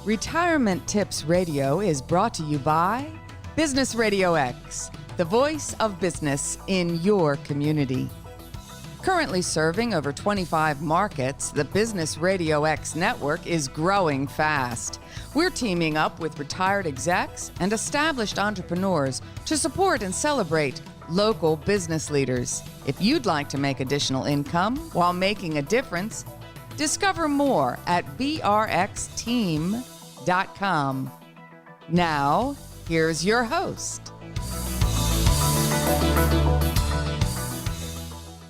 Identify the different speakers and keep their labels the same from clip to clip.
Speaker 1: Retirement Tips Radio is brought to you by Business RadioX, the voice of business in your community. Currently serving over 25 markets, the Business RadioX network is growing fast. We're teaming up with retired execs and established entrepreneurs to support and celebrate local business leaders. If you'd like to make additional income while making a difference, discover more at brxteam.com. Now, here's your host.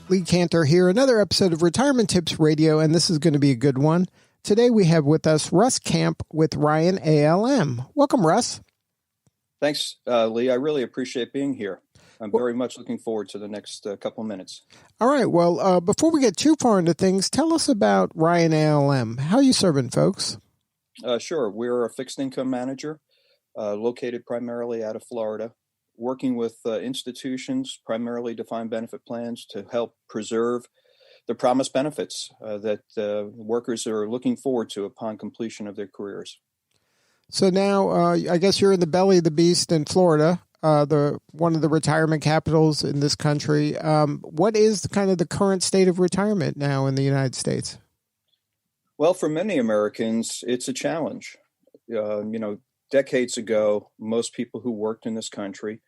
Speaker 2: Lee Cantor here, another episode of Retirement Tips Radio, and this is going to be a good one. Today we have with us Russ Kamp with Ryan ALM. Welcome, Russ.
Speaker 3: Thanks, Lee. I really appreciate being here. I'm very much looking forward to the next couple minutes.
Speaker 2: All right. Well, before we get too far into things, tell us about Ryan ALM. How are you serving folks?
Speaker 3: Sure. We're a fixed income manager located primarily out of Florida, working with institutions, primarily defined benefit plans, to help preserve the promised benefits that workers are looking forward to upon completion of their careers.
Speaker 2: So now I guess you're in the belly of the beast in Florida, one of the retirement capitals in this country. What is the current state of retirement now in the United States?
Speaker 3: Well, for many Americans, it's a challenge. Decades ago, most people who worked in this country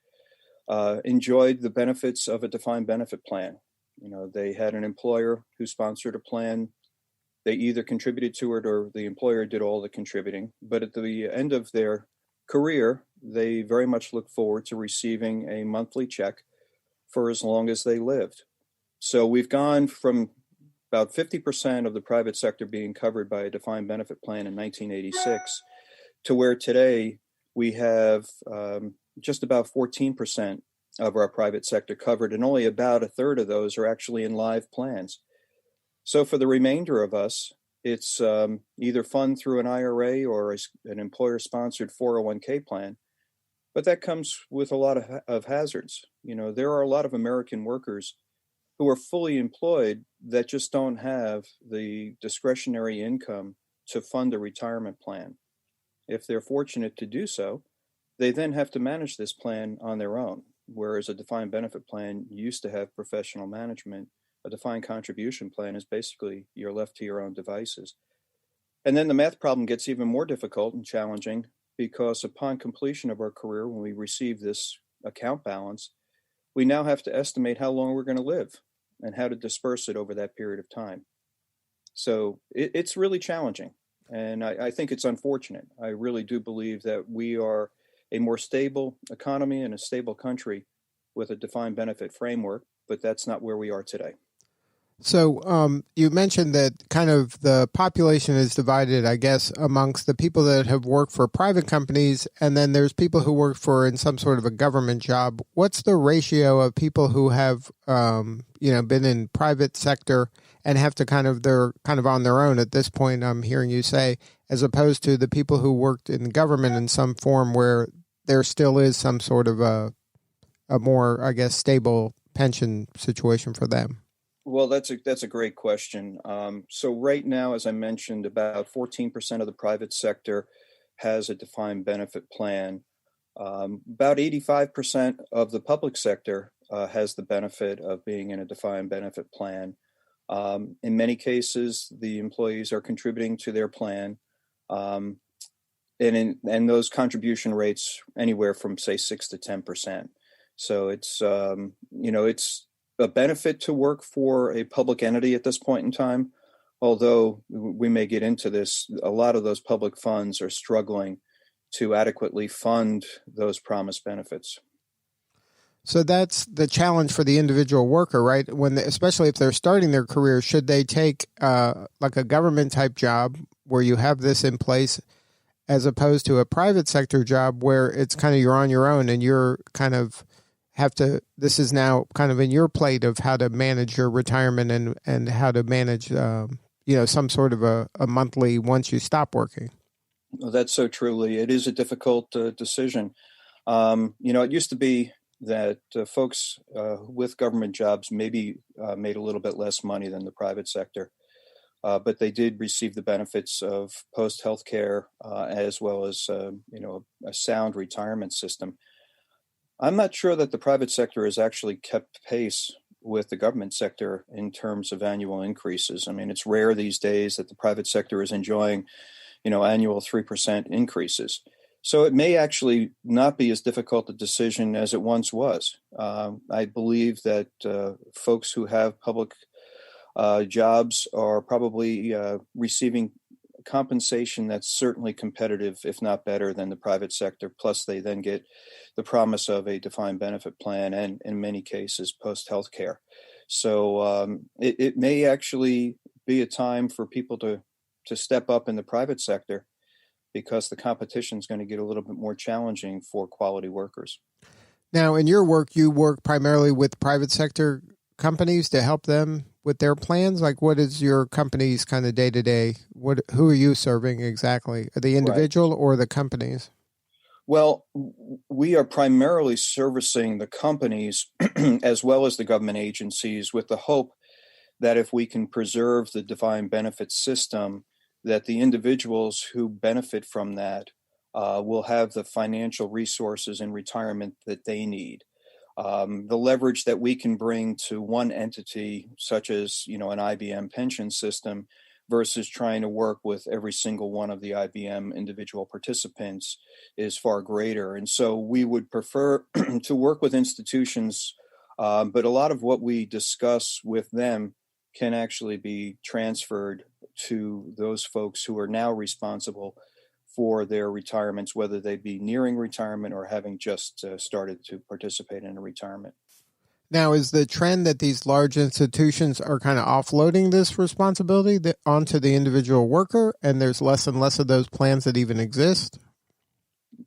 Speaker 3: enjoyed the benefits of a defined benefit plan. They had an employer who sponsored a plan. They either contributed to it or the employer did all the contributing. But at the end of their career, they very much look forward to receiving a monthly check for as long as they lived. So we've gone from about 50% of the private sector being covered by a defined benefit plan in 1986 to where today we have just about 14% of our private sector covered, and only about a third of those are actually in live plans. So for the remainder of us, it's either funded through an IRA or an employer-sponsored 401k plan, but that comes with a lot of hazards. There are a lot of American workers who are fully employed that just don't have the discretionary income to fund a retirement plan. If they're fortunate to do so, they then have to manage this plan on their own, whereas a defined benefit plan used to have professional management. A defined contribution plan is basically you're left to your own devices. And then the math problem gets even more difficult and challenging because upon completion of our career, when we receive this account balance, we now have to estimate how long we're going to live and how to disperse it over that period of time. So it's really challenging. And I think it's unfortunate. I really do believe that we are a more stable economy and a stable country with a defined benefit framework, but that's not where we are today.
Speaker 2: So you mentioned that kind of the population is divided, I guess, amongst the people that have worked for private companies, and then there's people who work for in some sort of a government job. What's the ratio of people who have, been in private sector and have to they're kind of on their own at this point, I'm hearing you say, as opposed to the people who worked in government in some form where there still is some sort of a more, I guess, stable pension situation for them?
Speaker 3: Well, that's a great question. So right now, as I mentioned, about 14% of the private sector has a defined benefit plan. About 85% of the public sector has the benefit of being in a defined benefit plan. In many cases, the employees are contributing to their plan, and those contribution rates anywhere from say 6 to 10%. So it's it's a benefit to work for a public entity at this point in time, although we may get into this. A lot of those public funds are struggling to adequately fund those promised benefits.
Speaker 2: So that's the challenge for the individual worker, right? Especially if they're starting their career, should they take like a government type job where you have this in place as opposed to a private sector job where it's kind of you're on your own and you're kind of this is now kind of in your plate of how to manage your retirement and how to manage, some sort of a monthly once you stop working?
Speaker 3: Well, that's so truly. It is a difficult decision. It used to be that folks with government jobs maybe made a little bit less money than the private sector. but they did receive the benefits of post-health care as well as a sound retirement system. I'm not sure that the private sector has actually kept pace with the government sector in terms of annual increases. I mean, it's rare these days that the private sector is enjoying, annual 3% increases. So it may actually not be as difficult a decision as it once was. I believe that folks who have public jobs are probably receiving compensation that's certainly competitive, if not better, than the private sector. Plus, they then get the promise of a defined benefit plan and, in many cases, post-health care. So it may actually be a time for people to step up in the private sector because the competition is going to get a little bit more challenging for quality workers.
Speaker 2: Now, in your work, you work primarily with private sector companies to help them with their plans? Like, what is your company's kind of day-to-day? Who are you serving exactly? The individual or the companies?
Speaker 3: Well, we are primarily servicing the companies as well as the government agencies with the hope that if we can preserve the defined benefit system, that the individuals who benefit from that will have the financial resources in retirement that they need. The leverage that we can bring to one entity, such as an IBM pension system, versus trying to work with every single one of the IBM individual participants, is far greater. And so we would prefer to work with institutions, but a lot of what we discuss with them can actually be transferred to those folks who are now responsible for their retirements, whether they be nearing retirement or having just started to participate in a retirement.
Speaker 2: Now, is the trend that these large institutions are kind of offloading this responsibility onto the individual worker, and there's less and less of those plans that even exist?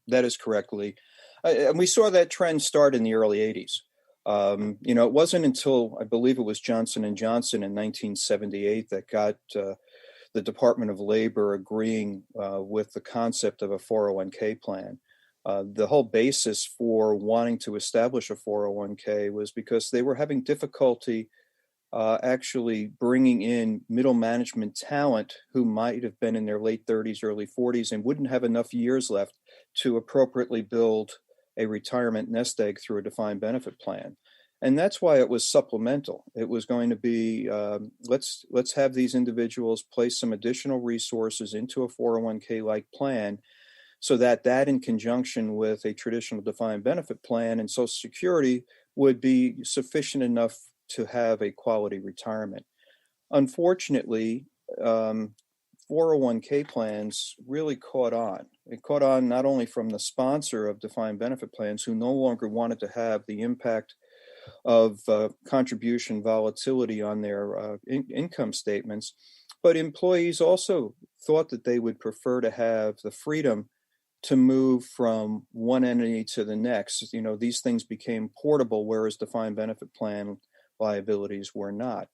Speaker 3: That is correct, Lee. And we saw that trend start in the early 80s. It wasn't until, I believe it was Johnson & Johnson in 1978 that got the Department of Labor agreeing with the concept of a 401k plan. The whole basis for wanting to establish a 401k was because they were having difficulty actually bringing in middle management talent who might have been in their late 30s, early 40s, and wouldn't have enough years left to appropriately build a retirement nest egg through a defined benefit plan. And that's why it was supplemental. It was going to be, let's have these individuals place some additional resources into a 401k-like plan so that in conjunction with a traditional defined benefit plan and Social Security would be sufficient enough to have a quality retirement. Unfortunately, 401k plans really caught on. It caught on not only from the sponsor of defined benefit plans, who no longer wanted to have the impact of contribution volatility on their income statements, but employees also thought that they would prefer to have the freedom to move from one entity to the next. These things became portable, whereas defined benefit plan liabilities were not.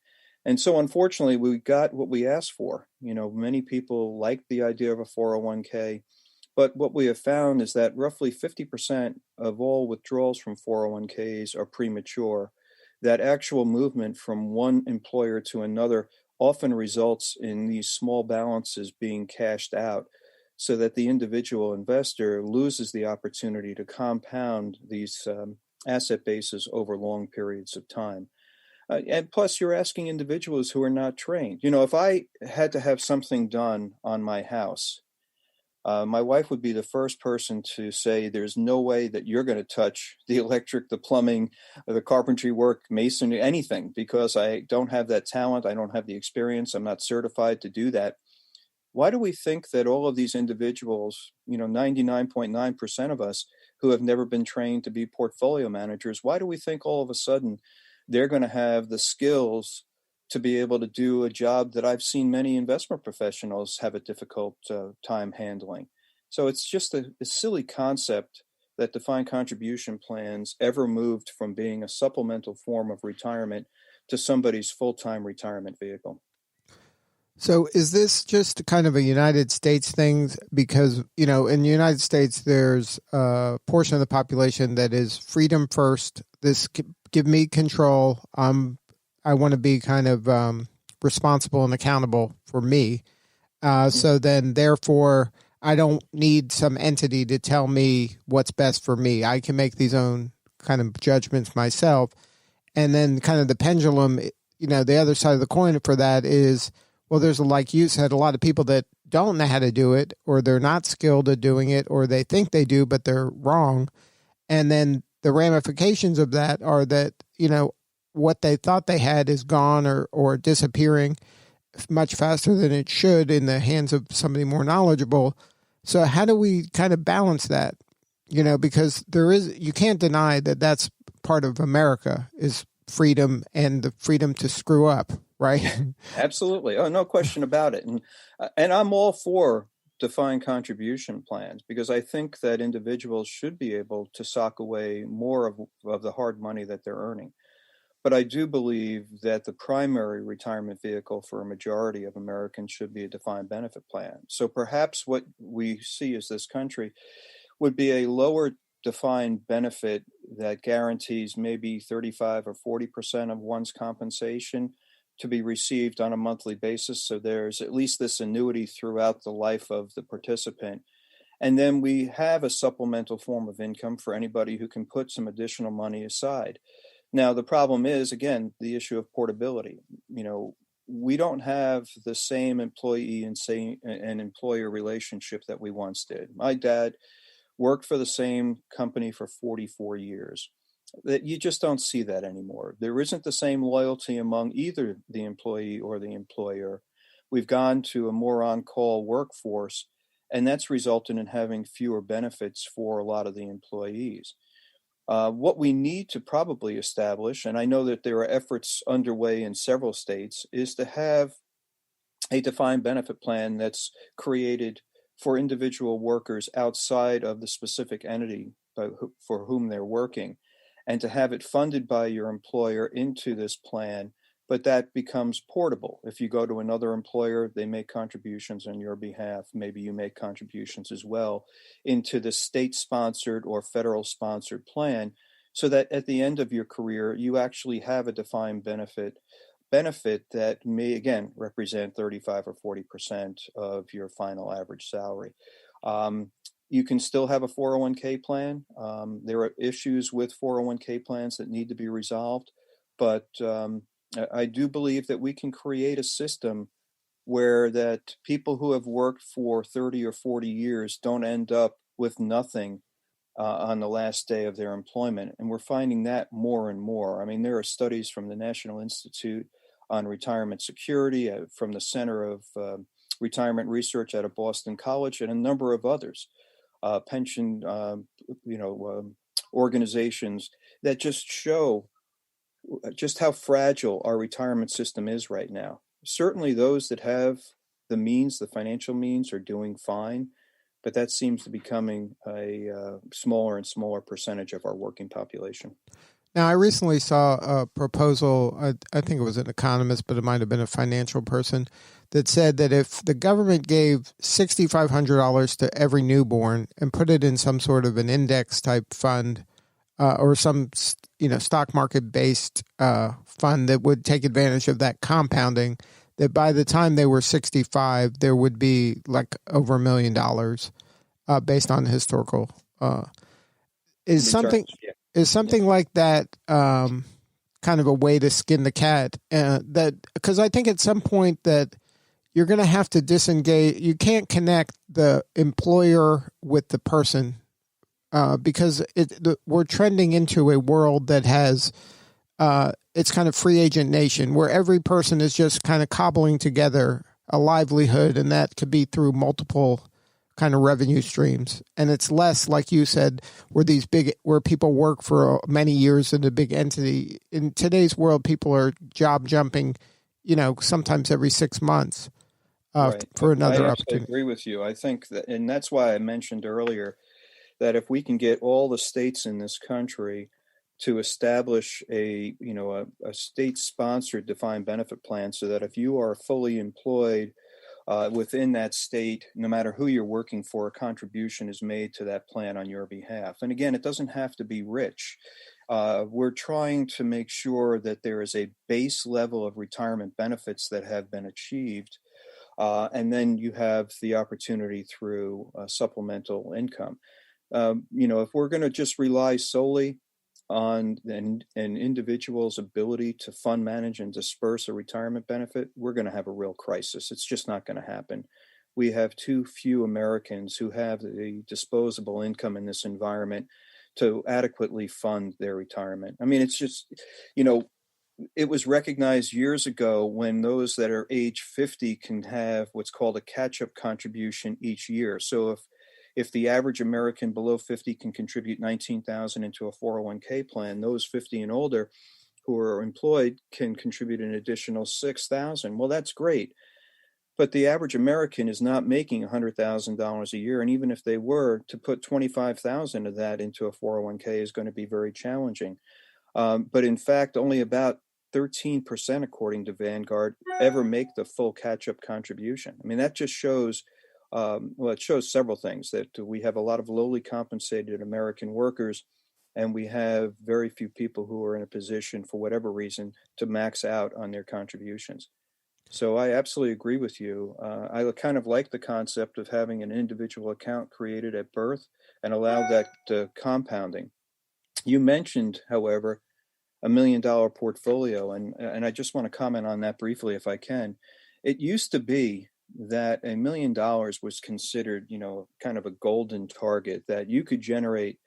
Speaker 3: And so, unfortunately, we got what we asked for. Many people like the idea of a 401k, but what we have found is that roughly 50% of all withdrawals from 401ks are premature. That actual movement from one employer to another often results in these small balances being cashed out, so that the individual investor loses the opportunity to compound these asset bases over long periods of time. And plus, you're asking individuals who are not trained. If I had to have something done on my house, my wife would be the first person to say, there's no way that you're going to touch the electric, the plumbing, the carpentry work, masonry, anything, because I don't have that talent. I don't have the experience. I'm not certified to do that. Why do we think that all of these individuals, 99.9% of us who have never been trained to be portfolio managers, why do we think all of a sudden they're going to have the skills to be able to do a job that I've seen many investment professionals have a difficult time handling? So it's just a silly concept that defined contribution plans ever moved from being a supplemental form of retirement to somebody's full-time retirement vehicle.
Speaker 2: So is this just kind of a United States thing? Because, in the United States, there's a portion of the population that is freedom first. This give me control. I want to be kind of responsible and accountable for me. So then, therefore, I don't need some entity to tell me what's best for me. I can make these own kind of judgments myself. And then kind of the pendulum, the other side of the coin for that is, well, there's, like you said, a lot of people that don't know how to do it, or they're not skilled at doing it, or they think they do, but they're wrong. And then the ramifications of that are that, what they thought they had is gone or disappearing much faster than it should in the hands of somebody more knowledgeable. So how do we kind of balance that? Because you can't deny that that's part of America is freedom and the freedom to screw up, right?
Speaker 3: Absolutely. Oh, no question about it. And I'm all for defined contribution plans because I think that individuals should be able to sock away more of the hard money that they're earning. But I do believe that the primary retirement vehicle for a majority of Americans should be a defined benefit plan. So perhaps what we see as this country would be a lower defined benefit that guarantees maybe 35 or 40% of one's compensation to be received on a monthly basis. So there's at least this annuity throughout the life of the participant. And then we have a supplemental form of income for anybody who can put some additional money aside. Now, the problem is, again, the issue of portability. We don't have the same employee and employer relationship that we once did. My dad worked for the same company for 44 years. That you just don't see that anymore. There isn't the same loyalty among either the employee or the employer. We've gone to a more on-call workforce, and that's resulted in having fewer benefits for a lot of the employees. What we need to probably establish, and I know that there are efforts underway in several states, is to have a defined benefit plan that's created for individual workers outside of the specific entity for whom they're working, and to have it funded by your employer into this plan, but that becomes portable. If you go to another employer, they make contributions on your behalf. Maybe you make contributions as well into the state-sponsored or federal-sponsored plan, so that at the end of your career, you actually have a defined benefit that may, again, represent 35 or 40% of your final average salary. You can still have a 401k plan. There are issues with 401k plans that need to be resolved, but I do believe that we can create a system where that people who have worked for 30 or 40 years don't end up with nothing on the last day of their employment. And we're finding that more and more. I mean, there are studies from the National Institute on Retirement Security, from the Center of Retirement Research out of Boston College, and a number of others, pension organizations that just show just how fragile our retirement system is right now. Certainly those that have the means, the financial means, are doing fine, but that seems to be becoming a smaller and smaller percentage of our working population.
Speaker 2: Now, I recently saw a proposal, I think it was an economist, but it might have been a financial person, that said that if the government gave $6,500 to every newborn and put it in some sort of an index type fund, or some stock market based fund that would take advantage of that compounding, that by the time they were 65, there would be like over $1 million based on historical. Is something like that kind of a way to skin the cat? Because I think at some point that you're going to have to disengage. You can't connect the employer with the person. Because we're trending into a world that has, it's kind of free agent nation where every person is just kind of cobbling together a livelihood, and that could be through multiple kind of revenue streams. And it's less, like you said, where people work for many years in a big entity. In today's world, people are job jumping, sometimes every 6 months for another opportunity.
Speaker 3: I agree with you. I think that, and that's why I mentioned earlier that if we can get all the states in this country to establish a state-sponsored defined benefit plan, so that if you are fully employed within that state, no matter who you're working for, a contribution is made to that plan on your behalf. And again, it doesn't have to be rich. We're trying to make sure that there is a base level of retirement benefits that have been achieved. And then you have the opportunity through supplemental income. If we're going to just rely solely on an individual's ability to fund manage and disperse a retirement benefit, we're going to have a real crisis. It's just not going to happen. We have too few Americans who have the disposable income in this environment to adequately fund their retirement. I mean, it's just, it was recognized years ago when those that are age 50 can have what's called a catch-up contribution each year. So if the average American below 50 can contribute $19,000 into a 401k plan, those 50 and older who are employed can contribute an additional $6,000. Well, that's great. But the average American is not making $100,000 a year. And even if they were, to put $25,000 of that into a 401k is going to be very challenging. But in fact, only about 13%, according to Vanguard, ever make the full catch-up contribution. I mean, that just shows, it shows several things, that we have a lot of lowly compensated American workers, and we have very few people who are in a position, for whatever reason, to max out on their contributions. So I absolutely agree with you. I kind of like the concept of having an individual account created at birth and allow that compounding. You mentioned, however, $1 million portfolio, and I just want to comment on that briefly if I can. It used to be that $1 million was considered, kind of a golden target, that you could generate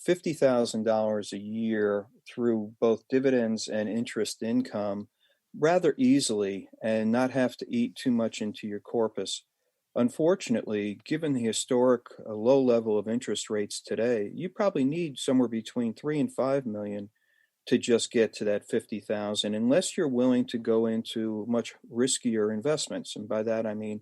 Speaker 3: $50,000 a year through both dividends and interest income rather easily and not have to eat too much into your corpus. Unfortunately, given the historic low level of interest rates today, you probably need somewhere between 3 and 5 million to just get to that 50,000, unless you're willing to go into much riskier investments. And by that, I mean,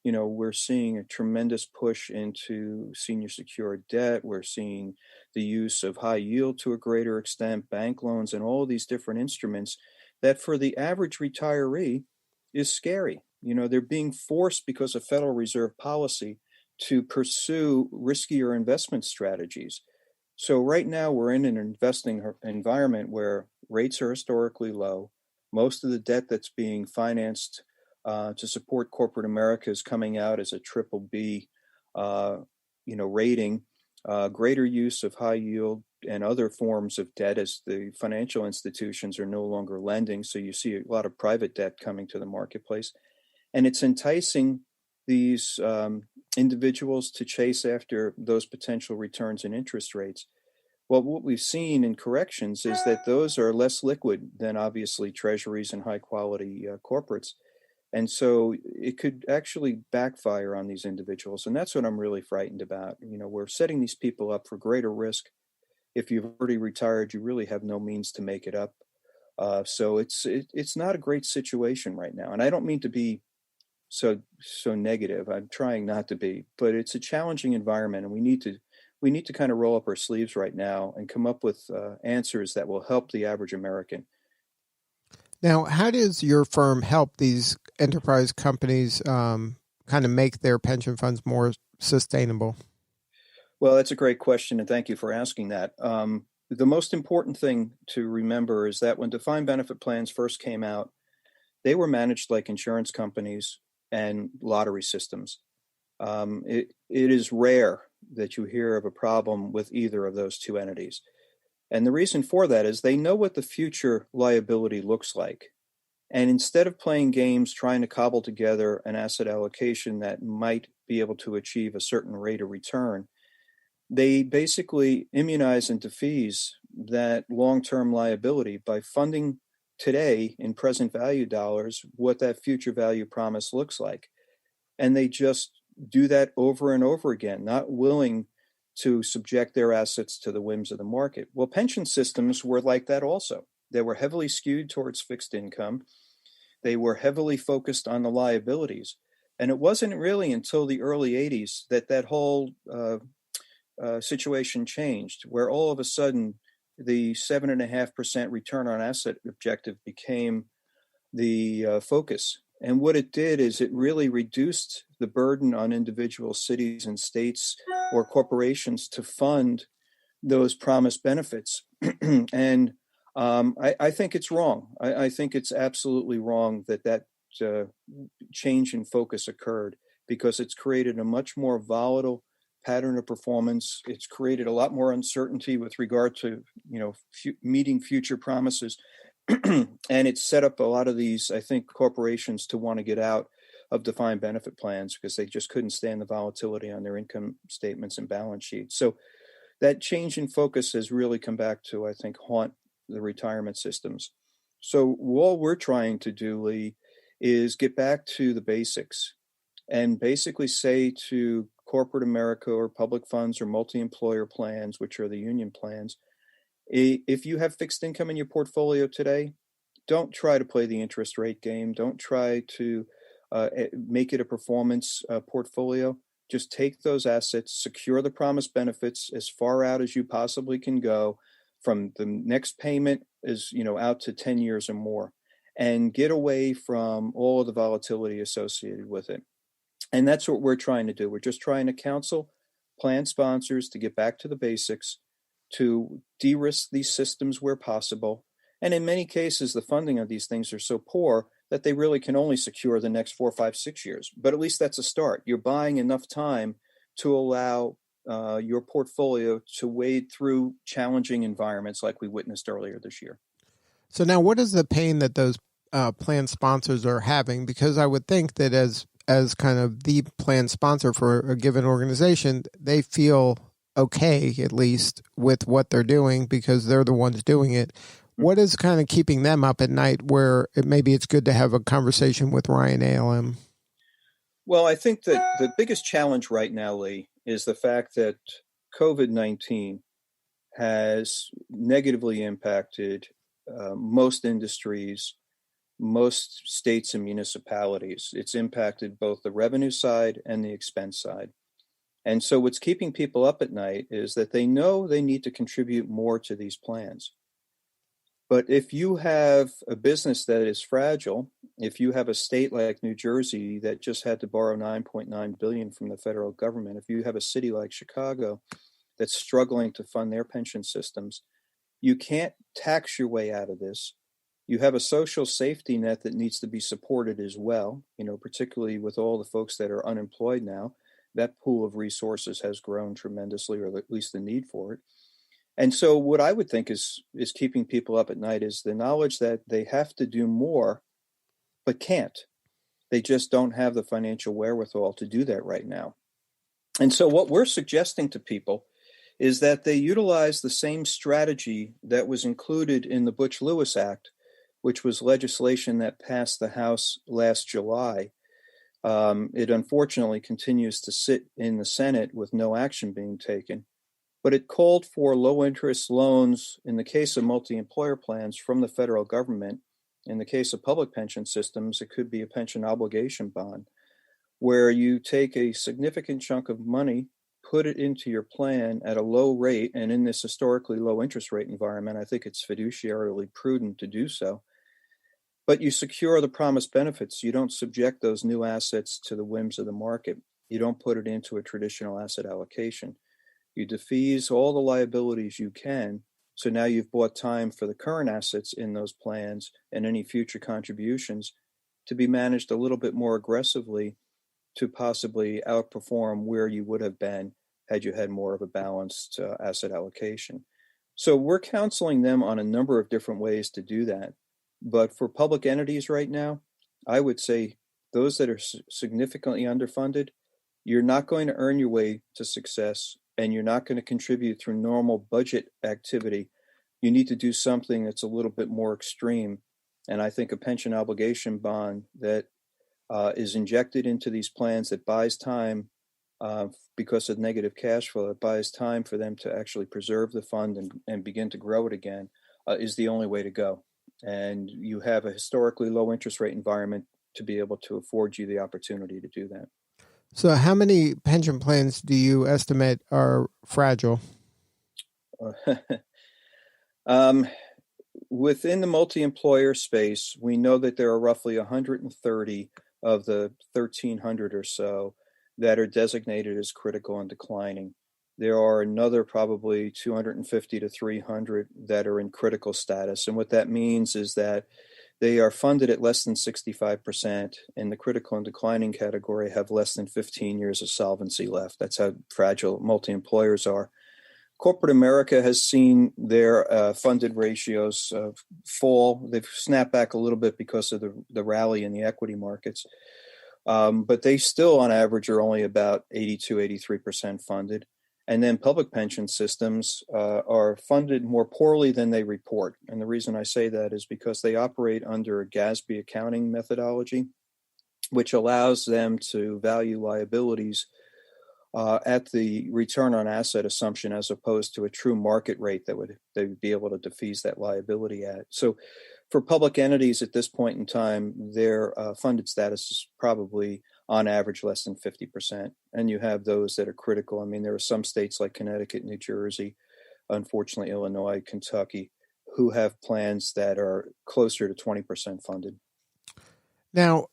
Speaker 3: we're seeing a tremendous push into senior secured debt. We're seeing the use of high yield to a greater extent, bank loans, and all these different instruments that for the average retiree is scary. They're being forced because of Federal Reserve policy to pursue riskier investment strategies. So right now we're in an investing environment where rates are historically low. Most of the debt that's being financed to support corporate America is coming out as a triple B, rating. Greater use of high yield and other forms of debt as the financial institutions are no longer lending. So you see a lot of private debt coming to the marketplace. And it's enticing these individuals to chase after those potential returns and interest rates. Well, what we've seen in corrections is that those are less liquid than obviously treasuries and high quality corporates. And so it could actually backfire on these individuals. And that's what I'm really frightened about. We're setting these people up for greater risk. If you've already retired, you really have no means to make it up. So it's not a great situation right now. And I don't mean to be so negative. I'm trying not to be, but it's a challenging environment, and we need to kind of roll up our sleeves right now and come up with answers that will help the average American.
Speaker 2: Now, how does your firm help these enterprise companies kind of make their pension funds more sustainable?
Speaker 3: Well, that's a great question, and thank you for asking that. The most important thing to remember is that when defined benefit plans first came out, they were managed like insurance companies and lottery systems. It is rare that you hear of a problem with either of those two entities. And the reason for that is they know what the future liability looks like. And instead of playing games trying to cobble together an asset allocation that might be able to achieve a certain rate of return, they basically immunize and defease that long-term liability by funding today in present value dollars what that future value promise looks like. And they just do that over and over again, not willing to subject their assets to the whims of the market. Well, pension systems were like that also. They were heavily skewed towards fixed income. They were heavily focused on the liabilities. And it wasn't really until the early 80s that whole situation changed, where all of a sudden the 7.5% return on asset objective became the focus. And what it did is it really reduced the burden on individual cities and states or corporations to fund those promised benefits. And I think it's wrong. I think it's absolutely wrong that change in focus occurred, because it's created a much more volatile pattern of performance. It's created a lot more uncertainty with regard to, meeting future promises. And it's set up a lot of these, I think, corporations to want to get out of defined benefit plans because they just couldn't stand the volatility on their income statements and balance sheets. So that change in focus has really come back to, I think, haunt the retirement systems. So all we're trying to do, Lee, is get back to the basics and basically say to corporate America or public funds or multi-employer plans, which are the union plans, if you have fixed income in your portfolio today, don't try to play the interest rate game. Don't try to make it a performance portfolio. Just take those assets, secure the promised benefits as far out as you possibly can go, from the next payment is, out to 10 years or more, and get away from all of the volatility associated with it. And that's what we're trying to do. We're just trying to counsel plan sponsors to get back to the basics, to de-risk these systems where possible. And in many cases, the funding of these things are so poor that they really can only secure the next 4, 5, 6 years. But at least that's a start. You're buying enough time to allow your portfolio to wade through challenging environments like we witnessed earlier this year.
Speaker 2: So now, what is the pain that those plan sponsors are having? Because I would think that as kind of the plan sponsor for a given organization, they feel okay, at least, with what they're doing because they're the ones doing it. What is kind of keeping them up at night where maybe it's good to have a conversation with Ryan ALM?
Speaker 3: Well, I think that the biggest challenge right now, Lee, is the fact that COVID-19 has negatively impacted most industries, most states and municipalities. It's impacted both the revenue side and the expense side. And so what's keeping people up at night is that they know they need to contribute more to these plans. But if you have a business that is fragile, if you have a state like New Jersey that just had to borrow $9.9 billion from the federal government, if you have a city like Chicago that's struggling to fund their pension systems, you can't tax your way out of this. You have a social safety net that needs to be supported as well, particularly with all the folks that are unemployed now. That pool of resources has grown tremendously, or at least the need for it. And so what I would think is keeping people up at night is the knowledge that they have to do more, but can't. They just don't have the financial wherewithal to do that right now. And so what we're suggesting to people is that they utilize the same strategy that was included in the Butch-Lewis Act, which was legislation that passed the House last July. It unfortunately continues to sit in the Senate with no action being taken. But it called for low-interest loans in the case of multi-employer plans from the federal government. In the case of public pension systems, it could be a pension obligation bond, where you take a significant chunk of money, put it into your plan at a low rate, and in this historically low interest rate environment, I think it's fiduciarily prudent to do so. But you secure the promised benefits. You don't subject those new assets to the whims of the market. You don't put it into a traditional asset allocation. You defease all the liabilities you can. So now you've bought time for the current assets in those plans and any future contributions to be managed a little bit more aggressively to possibly outperform where you would have been had you had more of a balanced asset allocation. So we're counseling them on a number of different ways to do that. But for public entities right now, I would say those that are significantly underfunded, you're not going to earn your way to success, and you're not going to contribute through normal budget activity. You need to do something that's a little bit more extreme. And I think a pension obligation bond that is injected into these plans that buys time because of negative cash flow, it buys time for them to actually preserve the fund and begin to grow it again is the only way to go. And you have a historically low interest rate environment to be able to afford you the opportunity to do that.
Speaker 2: So how many pension plans do you estimate are fragile?
Speaker 3: Within the multi-employer space, we know that there are roughly 130 of the 1,300 or so that are designated as critical and declining. There are another probably 250 to 300 that are in critical status. And what that means is that they are funded at less than 65%, and the critical and declining category have less than 15 years of solvency left. That's how fragile multi-employers are. Corporate America has seen their funded ratios fall. They've snapped back a little bit because of the rally in the equity markets. But they still, on average, are only about 82, 83% funded. And then public pension systems are funded more poorly than they report. And the reason I say that is because they operate under a GASB accounting methodology, which allows them to value liabilities at the return on asset assumption as opposed to a true market rate that they would be able to defease that liability at. So for public entities at this point in time, their funded status is probably on average less than 50%. And you have those that are critical. I mean, there are some states like Connecticut, New Jersey, unfortunately Illinois, Kentucky, who have plans that are closer to 20% funded.
Speaker 2: Now,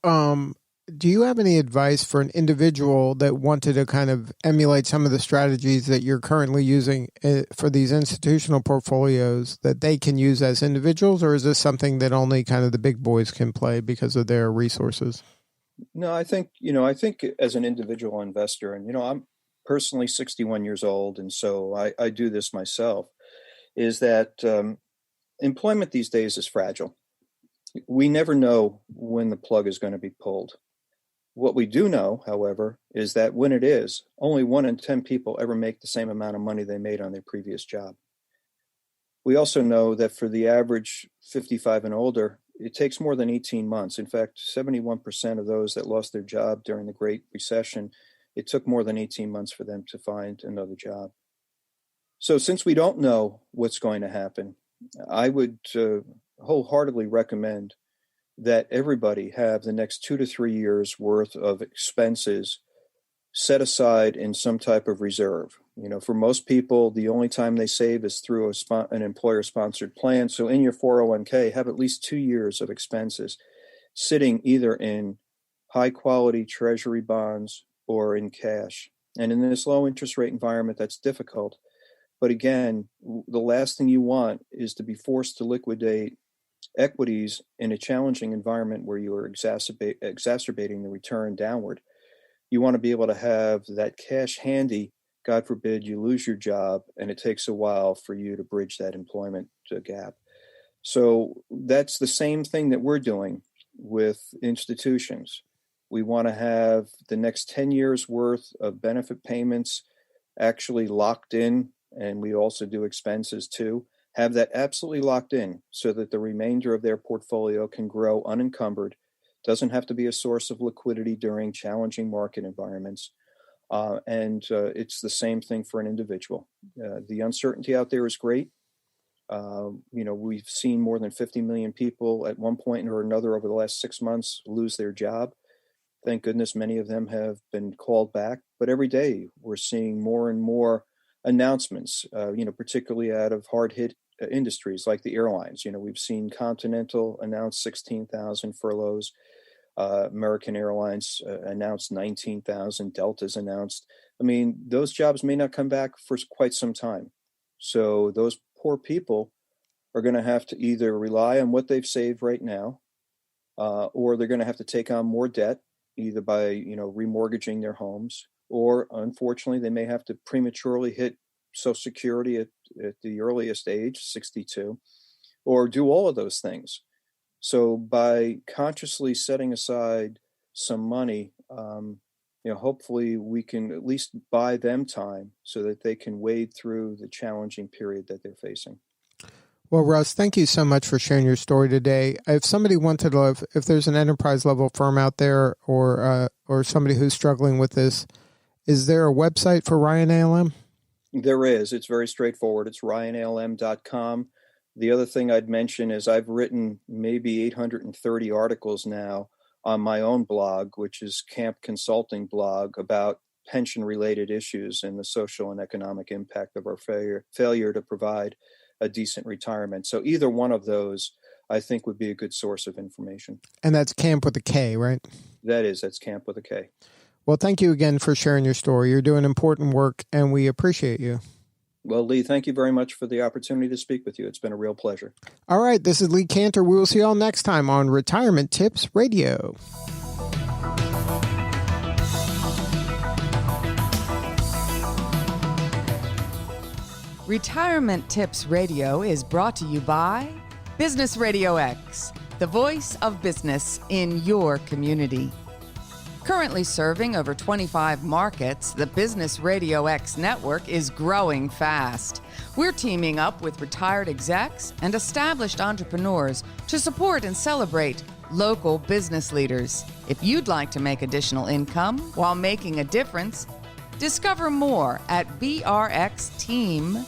Speaker 2: do you have any advice for an individual that wanted to kind of emulate some of the strategies that you're currently using for these institutional portfolios that they can use as individuals, or is this something that only kind of the big boys can play because of their resources?
Speaker 3: No, I think as an individual investor, and, I'm personally 61 years old, and so I do this myself, is that employment these days is fragile. We never know when the plug is going to be pulled. What we do know, however, is that when it is, only 1 in 10 people ever make the same amount of money they made on their previous job. We also know that for the average 55 and older, it takes more than 18 months. In fact, 71% of those that lost their job during the Great Recession, it took more than 18 months for them to find another job. So since we don't know what's going to happen, I would wholeheartedly recommend that everybody have the next 2 to 3 years worth of expenses set aside in some type of reserve. For most people, the only time they save is through an employer-sponsored plan. So in your 401k, have at least 2 years of expenses sitting either in high-quality treasury bonds or in cash. And in this low-interest rate environment, that's difficult. But again, the last thing you want is to be forced to liquidate equities in a challenging environment where you are exacerbating the return downward. You want to be able to have that cash handy. God forbid you lose your job and it takes a while for you to bridge that employment gap. So that's the same thing that we're doing with institutions. We want to have the next 10 years worth of benefit payments actually locked in, and we also do expenses too. Have that absolutely locked in so that the remainder of their portfolio can grow unencumbered, doesn't have to be a source of liquidity during challenging market environments. And it's the same thing for an individual. The uncertainty out there is great. We've seen more than 50 million people at one point or another over the last 6 months lose their job. Thank goodness many of them have been called back. But every day we're seeing more and more announcements, particularly out of hard-hit industries like the airlines. We've seen Continental announce 16,000 furloughs. American Airlines announced 19,000. Delta's announced. I mean, those jobs may not come back for quite some time. So those poor people are going to have to either rely on what they've saved right now, or they're going to have to take on more debt, either by, remortgaging their homes, or unfortunately, they may have to prematurely hit Social Security at the earliest age, 62, or do all of those things. So by consciously setting aside some money, hopefully we can at least buy them time so that they can wade through the challenging period that they're facing.
Speaker 2: Well, Russ, thank you so much for sharing your story today. If somebody wanted to, if there's an enterprise level firm out there or somebody who's struggling with this, is there a website for Ryan ALM?
Speaker 3: There is. It's very straightforward. It's ryanalm.com. The other thing I'd mention is I've written maybe 830 articles now on my own blog, which is Kamp Consulting blog, about pension-related issues and the social and economic impact of our failure to provide a decent retirement. So either one of those, I think, would be a good source of information.
Speaker 2: And that's Kamp with a K, right?
Speaker 3: That's Kamp with a K.
Speaker 2: Well, thank you again for sharing your story. You're doing important work, and we appreciate you.
Speaker 3: Well, Lee, thank you very much for the opportunity to speak with you. It's been a real pleasure.
Speaker 2: All right, this is Lee Cantor. We will see you all next time on Retirement Tips Radio.
Speaker 1: Retirement Tips Radio is brought to you by Business RadioX, the voice of business in your community. Currently serving over 25 markets, the Business RadioX network is growing fast. We're teaming up with retired execs and established entrepreneurs to support and celebrate local business leaders. If you'd like to make additional income while making a difference, discover more at brxteam.com.